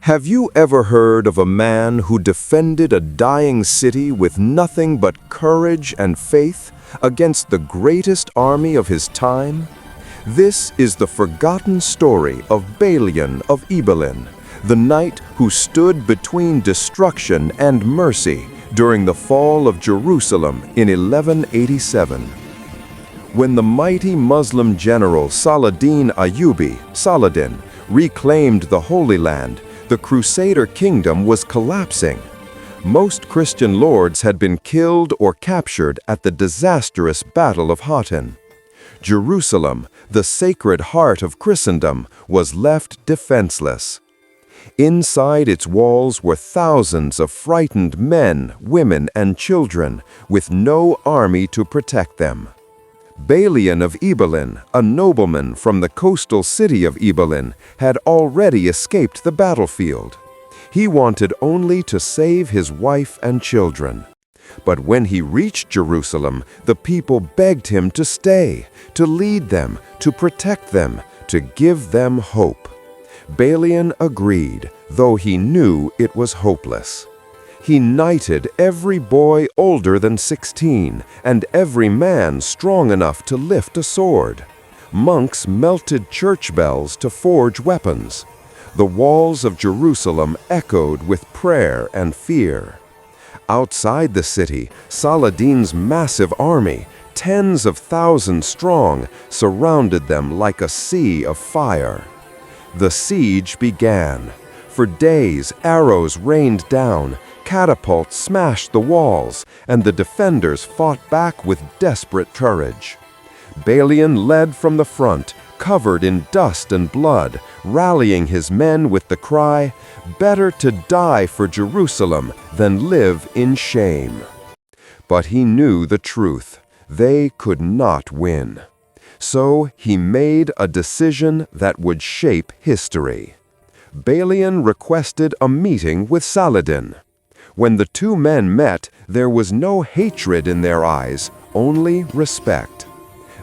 Have you ever heard of a man who defended a dying city with nothing but courage and faith against the greatest army of his time? This is the forgotten story of Balian of Ibelin, the knight who stood between destruction and mercy during the fall of Jerusalem in 1187. When the mighty Muslim general Salahuddin Ayyubi, Saladin, reclaimed the Holy Land, the Crusader kingdom was collapsing. Most Christian lords had been killed or captured at the disastrous Battle of Hattin. Jerusalem, the sacred heart of Christendom, was left defenseless. Inside its walls were thousands of frightened men, women, and children, with no army to protect them. Balian of Ibelin, a nobleman from the coastal city of Ibelin, had already escaped the battlefield. He wanted only to save his wife and children. But when he reached Jerusalem, the people begged him to stay, to lead them, to protect them, to give them hope. Balian agreed, though he knew it was hopeless. He knighted every boy older than 16 and every man strong enough to lift a sword. Monks melted church bells to forge weapons. The walls of Jerusalem echoed with prayer and fear. Outside the city, Saladin's massive army, tens of thousands strong, surrounded them like a sea of fire. The siege began. For days, arrows rained down, catapults smashed the walls, and the defenders fought back with desperate courage. Balian led from the front, covered in dust and blood, rallying his men with the cry, "Better to die for Jerusalem than live in shame." But he knew the truth. They could not win. So he made a decision that would shape history. Balian requested a meeting with Saladin. When the two men met, there was no hatred in their eyes, only respect.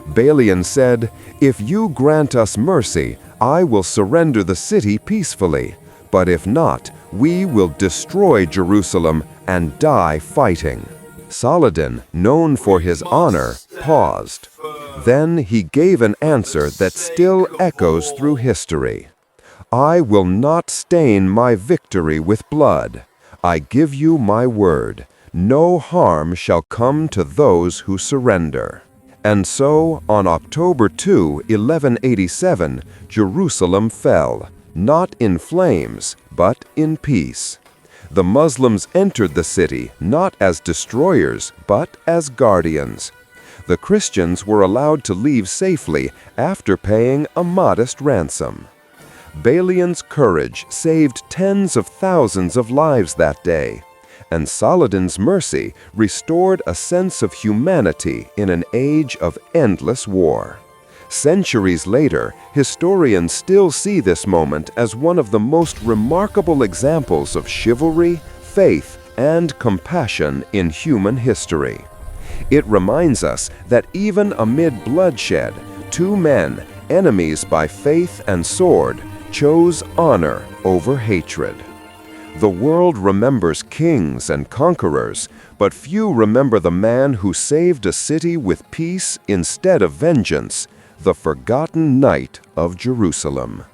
Balian said, "If you grant us mercy, I will surrender the city peacefully. But if not, we will destroy Jerusalem and die fighting." Saladin, known for his honor, paused. Then he gave an answer that still echoes through history. "I will not stain my victory with blood. I give you my word, no harm shall come to those who surrender." And so, on October 2, 1187, Jerusalem fell, not in flames, but in peace. The Muslims entered the city not as destroyers, but as guardians. The Christians were allowed to leave safely after paying a modest ransom. Balian's courage saved tens of thousands of lives that day, and Saladin's mercy restored a sense of humanity in an age of endless war. Centuries later, historians still see this moment as one of the most remarkable examples of chivalry, faith, and compassion in human history. It reminds us that even amid bloodshed, two men, enemies by faith and sword, chose honor over hatred. The world remembers kings and conquerors, but few remember the man who saved a city with peace instead of vengeance, the forgotten knight of Jerusalem.